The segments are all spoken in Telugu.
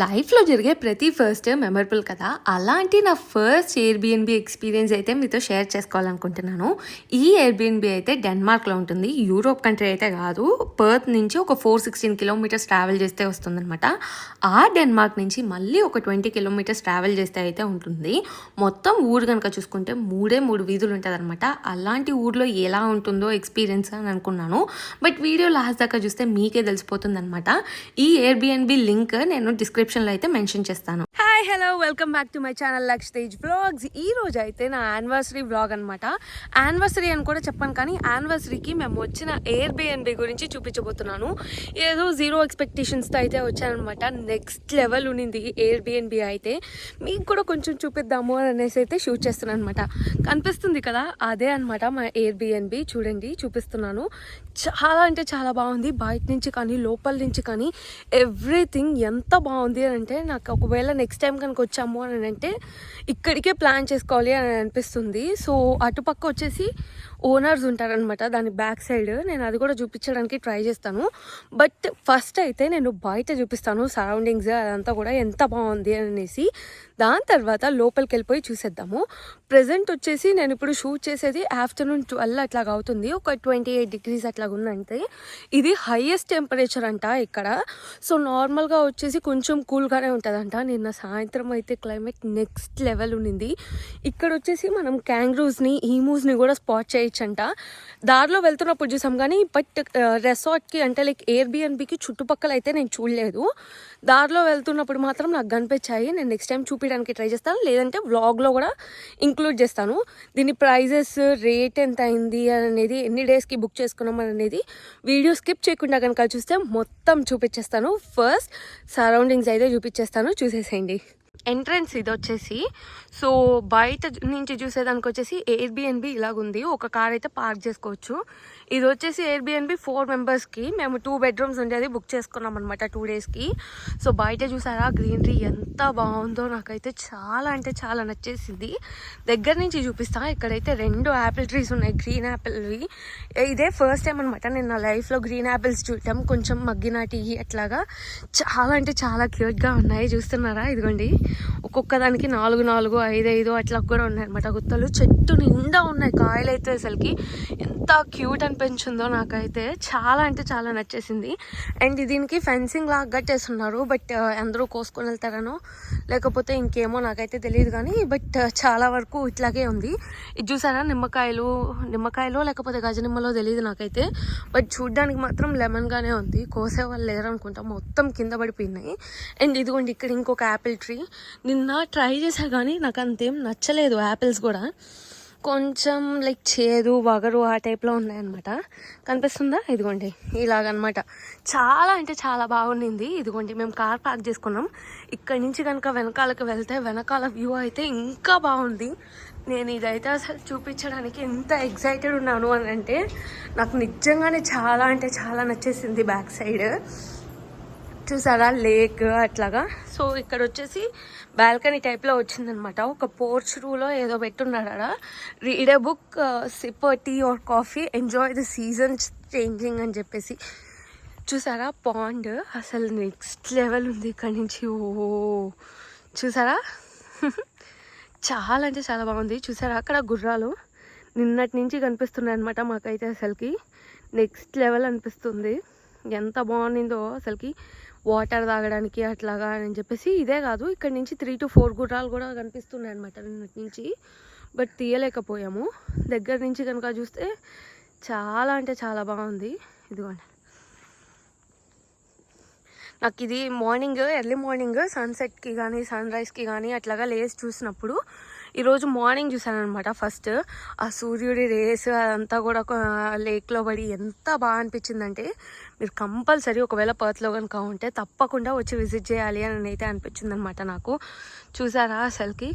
లైఫ్‌లో జరిగే ప్రతి ఫస్ట్ మెమరబుల్ కదా! అలాంటి నా ఫస్ట్ ఎయిర్‌బీఎన్‌బీ ఎక్స్‌పీరియన్స్ అయితే మీతో షేర్ చేసుకోవాలనుకుంటున్నాను. ఈ ఎయిర్‌బీఎన్‌బీ అయితే డెన్మార్క్‌లో ఉంటుంది. యూరోప్ కంట్రీ అయితే కాదు. పర్త్ నుంచి ఒక 416 కిలోమీటర్స్ ట్రావెల్ చేస్తే వస్తుందనమాట. ఆ డెన్మార్క్ నుంచి మళ్ళీ ఒక 20 కిలోమీటర్స్ ట్రావెల్ చేస్తే అయితే ఉంటుంది. మొత్తం ఊరు గనుక చూసుకుంటే 3 వీధులు ఉంటదనమాట. అలాంటి ఊర్లో ఎలా ఉంటుందో ఎక్స్‌పీరియన్స్ అని అనుకున్నాను. బట్ వీడియో లాస్ట్ దాకా చూస్తే మీకే తెలిసిపోతుందనమాట. ఈ ఎయిర్‌బీఎన్‌బీ లింక్ నేను డిస్క్రిప్షన్లో అయితే మెన్షన్ చేస్తాను. Hi hello welcome back to my channel Laksh Tej vlogs. ఈ రోజు అయితే నా యానివర్సరీ వ్లాగ్ అనమాట. యానివర్సరీ అని కూడా చెప్పాను, కానీ యానివర్సరీకి మేము వచ్చిన ఎయిర్బీఎన్బీ గురించి చూపించబోతున్నాను. ఏదో జీరో ఎక్స్పెక్టేషన్స్తో అయితే వచ్చానమాట. నెక్స్ట్ లెవెల్ ఉన్నింది ఎయిర్బీఎన్బీ అయితే. మీకు కూడా కొంచెం చూపిద్దాము అనేసి అయితే షూట్ చేస్తున్నాను అనమాట. కనిపిస్తుంది కదా, అదే అనమాట మా ఎయిర్బీఎన్బీ. చూడండి, చూపిస్తున్నాను. చాలా అంటే చాలా బాగుంది. బయట నుంచి కానీ లోపల నుంచి కానీ ఎవ్రీథింగ్ ఎంత బాగుంది అని అంటే, నాకు ఒకవేళ నెక్స్ట్ టైం కనుక వచ్చాము అని అంటే ఇక్కడికే ప్లాన్ చేసుకోవాలి అని అనిపిస్తుంది. సో అటుపక్క వచ్చేసి ఓనర్స్ ఉంటారనమాట, దాని బ్యాక్ సైడ్. నేను అది కూడా చూపించడానికి ట్రై చేస్తాను. బట్ ఫస్ట్ అయితే నేను బయట చూపిస్తాను సరౌండింగ్స్ అదంతా కూడా ఎంత బాగుంది అనేసి. దాని తర్వాత లోపలికి వెళ్ళిపోయి చూసేద్దాము. ప్రజెంట్ వచ్చేసి నేను ఇప్పుడు షూట్ చేసేది ఆఫ్టర్నూన్ 12 అట్లాగా అవుతుంది. ఒక 28 డిగ్రీస్ అట్లాగా ఉందంటే. ఇది హైయెస్ట్ టెంపరేచర్ అంట ఇక్కడ. సో నార్మల్గా వచ్చేసి కొంచెం కూల్గానే ఉంటుందంట. నిన్న సాయంత్రం అయితే క్లైమేట్ నెక్స్ట్ లెవెల్ ఉన్నింది. ఇక్కడ వచ్చేసి మనం క్యాంగ్రూస్ని, ఈమూస్ని కూడా స్పాట్ చేయొచ్చంట. దారిలో వెళ్తున్నప్పుడు చూసాం, కానీ బట్ రెసార్ట్కి అంటే లైక్ ఎయిర్బీఎన్బీకి చుట్టుపక్కల అయితే నేను చూడలేదు. దారిలో వెళ్తున్నప్పుడు మాత్రం నాకు కనిపించాయి. నేను నెక్స్ట్ టైం చూపించడానికి ట్రై చేస్తాను, లేదంటే వ్లాగ్లో కూడా ఇంక్లూడ్ చేస్తాను. దీని ప్రైజెస్, రేట్ ఎంత అయింది అనేది, ఎన్ని డేస్కి బుక్ చేసుకున్నాం అనేది వీడియో స్కిప్ చేయకుండా కనుక చూస్తే మొత్తం చూపించేస్తాను. ఫస్ట్ సరౌండింగ్స్ అయితే చూపించేస్తాను, చూసేసేయండి. ఎంట్రన్స్ ఇది వచ్చేసి. సో బయట నుంచి చూసేదానికి వచ్చేసి ఎయిర్బీఎన్బీ ఇలాగుంది. ఒక కార్ అయితే పార్క్ చేసుకోవచ్చు. ఇది వచ్చేసి ఎయిర్బీఎన్బీ 4 మెంబర్స్కి. మేము 2 బెడ్రూమ్స్ ఉండేది బుక్ చేసుకున్నాం అనమాట 2 డేస్కి. సో బయట చూసారా గ్రీనరీ ఎంత బాగుందో, నాకైతే చాలా అంటే చాలా నచ్చేసింది. దగ్గర నుంచి చూపిస్తా. ఇక్కడైతే 2 యాపిల్ ట్రీస్ ఉన్నాయి, గ్రీన్ యాపిల్వి. ఇదే ఫస్ట్ టైం అనమాట నేను నా లైఫ్లో గ్రీన్ యాపిల్స్ చూడటం. కొంచెం మగ్గినాటి అట్లాగా చాలా అంటే చాలా క్యూట్గా ఉన్నాయి. చూస్తున్నారా, ఇదిగోండి. ఒక్కొక్క దానికి 4, 5 అట్లా కూడా ఉన్నాయి అనమాట గుత్తలు. చెట్టు నిండా ఉన్నాయి కాయలు అయితే. అసలుకి ఎంత క్యూట్ అనిపించిందో నాకైతే. చాలా అంటే చాలా నచ్చేసింది. అండ్ దీనికి ఫెన్సింగ్ లాగా కట్టేస్తున్నారు. బట్ అందరూ కోసుకొని వెళ్తారనో లేకపోతే ఇంకేమో నాకైతే తెలియదు, కానీ బట్ చాలా వరకు ఇట్లాగే ఉంది. ఇది చూసారా, నిమ్మకాయలో లేకపోతే గజనిమ్మలో తెలియదు నాకైతే. బట్ చూడ్డానికి మాత్రం లెమన్గానే ఉంది. కోసే వాళ్ళు లేరు అనుకుంటా, మొత్తం కింద పడిపోయినాయి. అండ్ ఇదిగోండి, ఇక్కడ ఇంకొక యాపిల్ ట్రీ. నిన్న ట్రై చేశా కానీ నాకు అంతేం నచ్చలేదు. యాపిల్స్ కూడా కొంచెం లైక్ చేదు, వగరు ఆ టైప్లో ఉన్నాయన్నమాట. కనిపిస్తుందా, ఇదిగోండి ఇలాగనమాట. చాలా అంటే చాలా బాగుండింది. ఇదిగోండి, మేము కార్ పార్క్ చేసుకున్నాం. ఇక్కడి నుంచి కనుక వెనకాలకు వెళ్తే వెనకాల వ్యూ అయితే ఇంకా బాగుంది. నేను ఇదైతే అసలు చూపించడానికి ఎంత ఎక్సైటెడ్ ఉన్నాను అని అంటే, నాకు నిజంగానే చాలా అంటే చాలా నచ్చేసింది. బ్యాక్ సైడ్ చూసారా లేక్ అట్లాగా. సో ఇక్కడ వచ్చేసి బాల్కనీ టైప్లో వచ్చిందనమాట. ఒక పోర్చ్ రూలో ఏదో పెట్టున్నాడా, read a book, sip tea or coffee, enjoy the seasons changing అని చెప్పేసి. చూసారా పాండ్ అసలు నెక్స్ట్ లెవెల్ ఉంది ఇక్కడ నుంచి. ఓ చూసారా చాలా అంటే చాలా బాగుంది. చూసారా అక్కడ గుర్రాలు నిన్నటి నుంచి కనిపిస్తున్నాయి అనమాట మాకైతే. అసలుకి నెక్స్ట్ లెవెల్ అనిపిస్తుంది. ఎంత బాగుండిందో అసలుకి. వాటర్ తాగడానికి అట్లాగా అని చెప్పేసి. ఇదే కాదు, ఇక్కడ నుంచి 3 to 4 గుర్రాలు కూడా కనిపిస్తున్నాయి అనమాట నిన్నటి నుంచి. బట్ తీయలేకపోయాము. దగ్గర నుంచి కనుక చూస్తే చాలా అంటే చాలా బాగుంది. ఇదిగోండి, నాకు ఇది ఎర్లీ మార్నింగ్ సన్సెట్కి కానీ సన్ రైజ్కి కానీ అట్లాగా లేసి చూసినప్పుడు ఈరోజు మార్నింగ్ చూసాను అనమాట. ఫస్ట్ ఆ సూర్యుడి రేస్ అదంతా కూడా లేక్లో పడి ఎంత బాగా అనిపించిందంటే, మీరు కంపల్సరీ ఒకవేళ పర్త్లో కనుక ఉంటే తప్పకుండా వచ్చి విజిట్ చేయాలి అని అయితే అనిపించింది అనమాట నాకు. చూసారా అసలుకి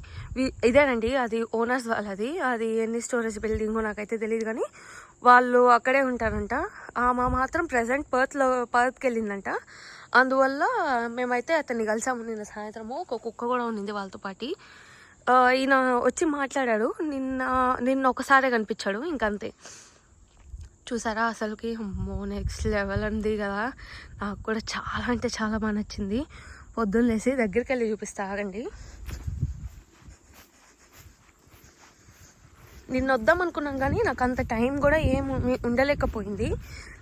ఇదేనండి, అది ఓనర్స్ వాళ్ళది. అది ఎన్ని స్టోరేజ్ బిల్డింగో నాకైతే తెలియదు, కానీ వాళ్ళు అక్కడే ఉంటారంట. ఆమె మాత్రం ప్రజెంట్ పర్త్కి వెళ్ళిందంట. అందువల్ల మేమైతే అతన్ని కలిసాము నిన్న సాయంత్రము. ఒక కుక్క కూడా ఉన్నింది వాళ్ళతో పాటు. ఈయన వచ్చి మాట్లాడాడు. నిన్న ఒకసారే కనిపించాడు, ఇంకంతే. చూసారా అసలుకి అమ్మో నెక్స్ట్ లెవెల్ ఉంది కదా. నాకు కూడా చాలా అంటే చాలా బాగా నచ్చింది. పొద్దున్న లేసి దగ్గరికి వెళ్ళి చూపిస్తా ఆగండి. నిన్న వద్దాం అనుకున్నాం కానీ నాకు అంత టైం కూడా ఏం ఉండలేకపోయింది.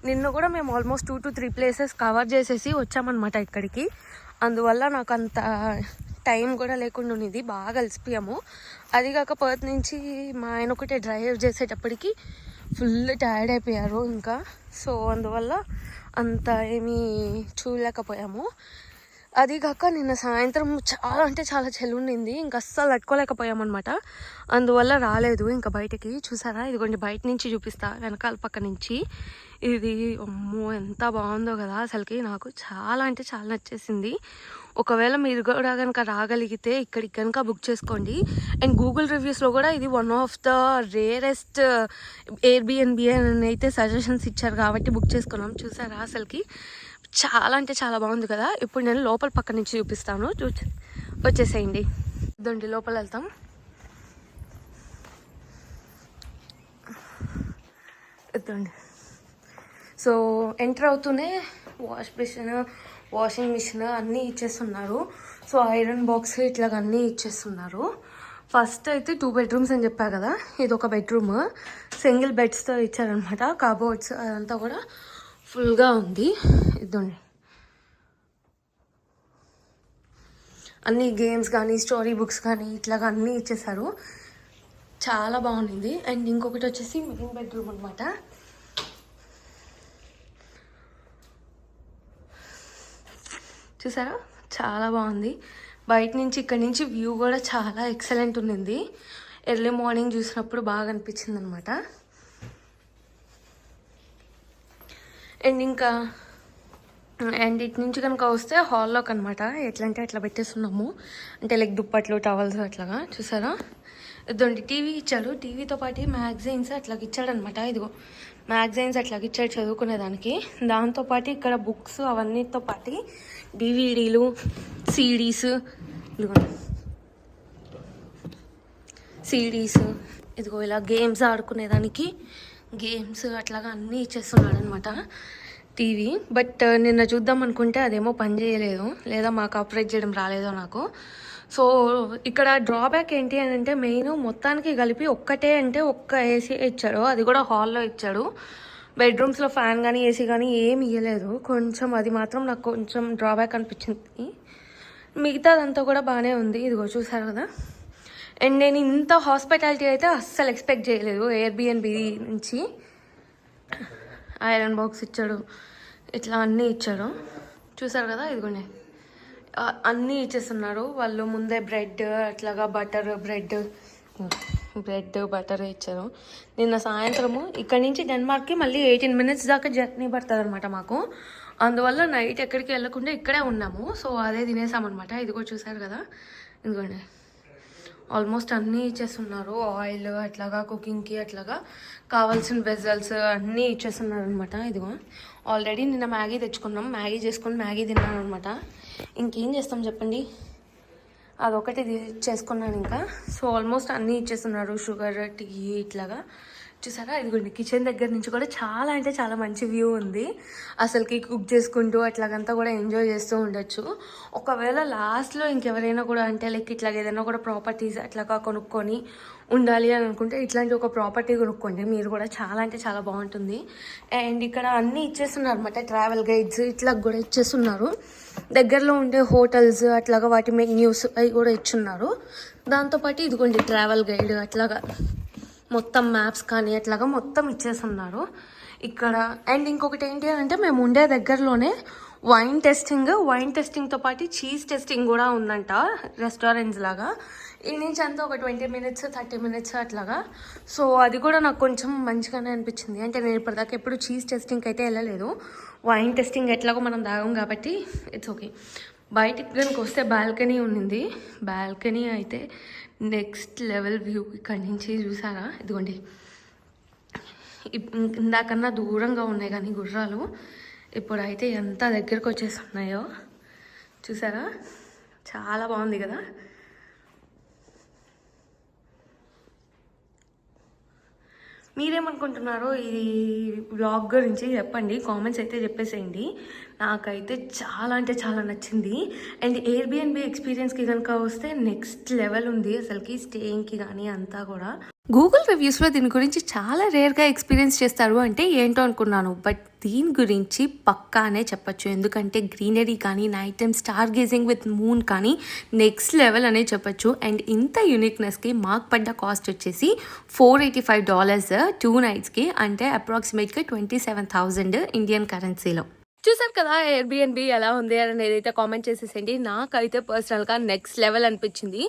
నిన్న కూడా మేము ఆల్మోస్ట్ 2 to 3 ప్లేసెస్ కవర్ చేసేసి వచ్చామన్నమాట ఇక్కడికి. అందువల్ల నాకు అంత టైం కూడా లేకుండా ఉన్నది, బాగా అలసిపోయాము. అది కాక పర్త్ నుంచి మా ఆయన ఒకటే డ్రైవ్ చేసేటప్పటికి ఫుల్ టైర్డ్ అయిపోయారు ఇంకా. సో అందువల్ల అంత ఏమీ చూడలేకపోయాము. అది కాక నిన్న సాయంత్రం చాలా అంటే చాలా చలి ఉండింది, ఇంకా అస్సలు తట్టుకోలేకపోయామన్నమాట. అందువల్ల రాలేదు ఇంకా బయటకి. చూసారా, ఇదిగోండి బయట నుంచి చూపిస్తా, వెనకాల పక్క నుంచి. ఇది అమ్మో ఎంత బాగుందో కదా, అసలుకి నాకు చాలా అంటే చాలా నచ్చేసింది. ఒకవేళ మీరు కూడా కనుక రాగలిగితే ఇక్కడికి కనుక బుక్ చేసుకోండి. అండ్ గూగుల్ రివ్యూస్లో కూడా ఇది one of the rarest Airbnb అని అయితే సజెషన్స్ ఇచ్చారు కాబట్టి బుక్ చేసుకున్నాం. చూసారా, అసలుకి చాలా అంటే చాలా బాగుంది కదా. ఇప్పుడు నేను లోపల పక్క నుంచి చూపిస్తాను, వచ్చేసేయండి. ఇదండి లోపల వెళ్తాం. ఇదండి. సో ఎంటర్ అవుతూనే వాషింగ్ మిషన్ అన్నీ ఇచ్చేస్తున్నారు. సో ఐరన్ బాక్స్ ఇట్లాగ అన్నీ ఇచ్చేస్తున్నారు. ఫస్ట్ అయితే 2 bedrooms అని చెప్పా కదా, ఇది ఒక బెడ్రూమ్. సింగిల్ బెడ్స్తో ఇచ్చారనమాట. కబోర్డ్స్ అదంతా కూడా ఫుల్గా ఉంది. ఇదండి, అన్ని గేమ్స్ కానీ స్టోరీ బుక్స్ కానీ ఇట్లాగా అన్నీ ఇచ్చేసారు. చాలా బాగుంది. అండ్ ఇంకొకటి వచ్చేసి మెయిన్ బెడ్రూమ్ అనమాట. చూసారా, చాలా బాగుంది. బయట నుంచి ఇక్కడి నుంచి వ్యూ కూడా చాలా ఎక్సలెంట్ ఉన్నింది. ఎర్లీ మార్నింగ్ చూసినప్పుడు బాగా అనిపించింది అనమాట. అండ్ ఇటు నుంచి కనుక వస్తే హాల్లోకి అనమాట. ఎట్లా అంటే అట్లా పెట్టేస్తున్నాము, అంటే లైక్ దుప్పట్లు టవల్స్ అట్లాగా. చూసారా, ఇదండి టీవీ ఇచ్చాడు. టీవీతో పాటు మ్యాగజైన్స్ అట్లాగ ఇచ్చాడనమాట. ఇదిగో మ్యాగజైన్స్ అట్లాగ ఇచ్చాడు చదువుకునేదానికి. దాంతోపాటు ఇక్కడ బుక్స్ అవన్నీతో పాటు డివిడీలు, సిడీస్, ఇదిగో ఇలా గేమ్స్ ఆడుకునేదానికి గేమ్స్ అట్లాగా అన్నీ ఇచ్చేస్తున్నాడు అనమాట టీవీ. బట్ నిన్న చూద్దాం అనుకుంటే అదేమో పని చేయలేదు, లేదా మాకు ఆపరేట్ చేయడం రాలేదో నాకు. సో ఇక్కడ డ్రాబ్యాక్ ఏంటి అని అంటే, మెయిన్ మొత్తానికి కలిపి ఒక్కటే అంటే ఒక్క ఏసీ ఇచ్చాడు, అది కూడా హాల్లో ఇచ్చాడు. బెడ్రూమ్స్లో ఫ్యాన్ కానీ ఏసీ కానీ ఏమి ఇవ్వలేదు. కొంచెం అది మాత్రం నాకు కొంచెం డ్రాబ్యాక్ అనిపించింది. మిగతాదంతా కూడా బాగానే ఉంది. ఇదిగో చూసారు కదా. అండ్ నేను ఇంత హాస్పిటాలిటీ అయితే అస్సలు ఎక్స్పెక్ట్ చేయలేదు ఎయిర్బిఎన్బి నుంచి. ఐరన్ బాక్స్ ఇచ్చాడు, ఇట్లా అన్నీ ఇచ్చాడు. చూసారు కదా, ఇదిగోండి అన్నీ ఇచ్చేస్తున్నారు వాళ్ళు. ముందే బ్రెడ్ అట్లాగా బ్రెడ్ బటర్ ఇచ్చారు. నిన్న సాయంత్రము ఇక్కడి నుంచి డెన్మార్క్కి మళ్ళీ 18 minutes దాకా జర్నీ పడుతుంది అనమాట మాకు. అందువల్ల నైట్ ఎక్కడికి వెళ్ళకుండా ఇక్కడే ఉన్నాము. సో అదే తినేసామన్నమాట. ఇది కూడా చూసారు కదా, ఇదిగోండి ఆల్మోస్ట్ అన్నీ ఇచ్చేస్తున్నారు. ఆయిల్ అట్లాగా, కుకింగ్కి అట్లాగా కావాల్సిన వెజల్స్ అన్నీ ఇచ్చేస్తున్నారు అనమాట. ఇదిగో ఆల్రెడీ నిన్న మ్యాగీ తెచ్చుకున్నాం, మ్యాగీ చేసుకొని మ్యాగీ తిన్నాను అనమాట. ఇంకేం చేస్తాం చెప్పండి, అదొకటి చేసుకున్నాను ఇంకా. సో ఆల్మోస్ట్ అన్నీ ఇచ్చేస్తున్నారు, షుగర్, టీ ఇట్లాగా. చూసారా, ఇదిగోండి కిచెన్ దగ్గర నుంచి కూడా చాలా అంటే చాలా మంచి వ్యూ ఉంది. అసలుకి కుక్ చేసుకుంటూ అట్లాగంతా కూడా ఎంజాయ్ చేస్తూ ఉండొచ్చు. ఒకవేళ లాస్ట్లో ఇంకెవరైనా కూడా అంటే లైక్ ఇట్లాగ ఏదైనా కూడా ప్రాపర్టీస్ అట్లాగా కొనుక్కొని ఉండాలి అని అనుకుంటే ఇట్లాంటి ఒక ప్రాపర్టీ కొనుక్కోండి మీరు కూడా. చాలా అంటే చాలా బాగుంటుంది. అండ్ ఇక్కడ అన్నీ ఇచ్చేస్తున్నారు అనమాట, ట్రావెల్ గైడ్స్ ఇట్లా కూడా ఇచ్చేస్తున్నారు. దగ్గరలో ఉండే హోటల్స్ అట్లాగా వాటి మెన్యూస్ అవి కూడా ఇచ్చున్నారు. దాంతోపాటు ఇదిగోండి ట్రావెల్ గైడ్ అట్లాగా మొత్తం మ్యాప్స్ కానీ అట్లాగా మొత్తం ఇచ్చేస్తున్నారు ఇక్కడ. అండ్ ఇంకొకటి ఏంటి అంటే, మేము ఉండే దగ్గరలోనే వైన్ టెస్టింగ్తో పాటు చీజ్ టెస్టింగ్ కూడా ఉందంట, రెస్టారెంట్స్ లాగా. ఈ నుంచి అంతా ఒక 20 minutes 30 minutes అట్లాగా. సో అది కూడా నాకు కొంచెం మంచిగానే అనిపించింది. అంటే నేను ఇప్పటిదాకా ఎప్పుడు చీజ్ టెస్టింగ్కి అయితే వెళ్ళలేదు. వైన్ టెస్టింగ్ ఎట్లాగో మనం తాగం కాబట్టి ఇట్స్ ఓకే. బయటికి కనుక వస్తే బాల్కనీ ఉండింది. బాల్కనీ అయితే నెక్స్ట్ లెవెల్ వ్యూ. ఇక్కడి నుంచి చూసారా, ఇదిగోండి ఇందాకన్నా దూరంగా ఉన్నాయి కానీ గుర్రాలు ఇప్పుడైతే ఎంత దగ్గరకు వచ్చేస్తున్నాయో చూసారా, చాలా బాగుంది కదా. మీరేమనుకుంటున్నారో ఈ వ్లాగ్ గురించి చెప్పండి, కామెంట్స్ అయితే చెప్పేసేయండి. నాకైతే చాలా అంటే చాలా నచ్చింది. అండ్ ఎయిర్బిఎన్బి ఎక్స్పీరియన్స్కి కనుక వస్తే నెక్స్ట్ లెవెల్ ఉంది అసలుకి, స్టేయింగ్కి కానీ అంతా కూడా. గూగుల్ రివ్యూస్లో దీని గురించి చాలా రేర్గా ఎక్స్పీరియన్స్ చేస్తారు అంటే ఏంటో అనుకున్నాను, బట్ దీని గురించి పక్కానే చెప్పచ్చు. ఎందుకంటే గ్రీనరీ కానీ night time star gazing with moon కానీ నెక్స్ట్ లెవెల్ అనే చెప్పచ్చు. అండ్ ఇంత యూనిక్నెస్కి మాకు పడ్డ కాస్ట్ వచ్చేసి $485 2 నైట్స్కి, అంటే అప్రాక్సిమేట్గా 27,000 ఇండియన్ కరెన్సీలో. చూసారు కదా ఎయిర్బిఎన్బి ఎలా ఉంది అనేది అయితే కామెంట్ చేసేసండి. నాకైతే పర్సనల్గా నెక్స్ట్ లెవెల్ అనిపించింది.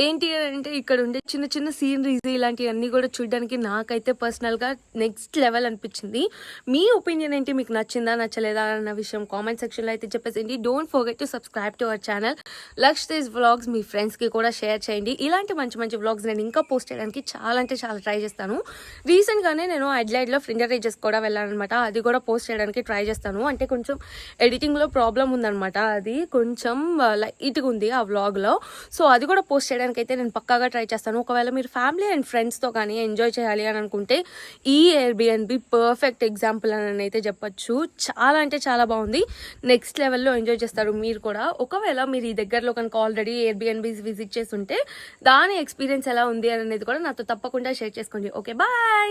ఏంటి అంటే ఇక్కడ ఉండే చిన్న చిన్న సీనరీస్ ఇలాంటివన్నీ కూడా చూడడానికి నాకైతే పర్సనల్గా నెక్స్ట్ లెవెల్ అనిపించింది. మీ ఒపీనియన్ ఏంటి, మీకు నచ్చిందా నచ్చలేదా అన్న విషయం కామెంట్ సెక్షన్లో అయితే చెప్పేసేయండి. Don't forget to subscribe to our channel Laksh Tej vlogs. మీ ఫ్రెండ్స్కి కూడా షేర్ చేయండి. ఇలాంటి మంచి మంచి వ్లాగ్స్ నేను ఇంకా పోస్ట్ చేయడానికి చాలా అంటే చాలా ట్రై చేస్తాను. రీసెంట్గానే నేను అడ్లైడ్లో ఫింగర్ రేంజెస్ కూడా వెళ్ళానమాట, అది కూడా పోస్ట్ చేయడానికి ట్రై చేస్తాను. అంటే కొంచెం ఎడిటింగ్లో ప్రాబ్లం ఉందనమాట, అది కొంచెం లైట్గా ఉంది ఆ వ్లాగ్లో. సో అది కూడా పోస్ట్ చేయడానికి అయితే నేను పక్కాగా ట్రై చేస్తాను. ఒకవేళ మీరు ఫ్యామిలీ అండ్ ఫ్రెండ్స్తో కానీ ఎంజాయ్ చేయాలి అని అనుకుంటే ఈ ఎయిర్బిఎన్బి పర్ఫెక్ట్ ఎగ్జాంపుల్ అని అయితే చెప్పచ్చు. చాలా అంటే చాలా బాగుంది, నెక్స్ట్ లెవెల్లో ఎంజాయ్ చేస్తారు మీరు కూడా. ఒకవేళ మీరు ఈ దగ్గరలో కనుక ఆల్రెడీ ఎయిర్బిఎన్బీస్ విజిట్ చేసి ఉంటే దాని ఎక్స్పీరియన్స్ ఎలా ఉంది అనేది కూడా నాతో తప్పకుండా షేర్ చేసుకోండి. Okay, bye.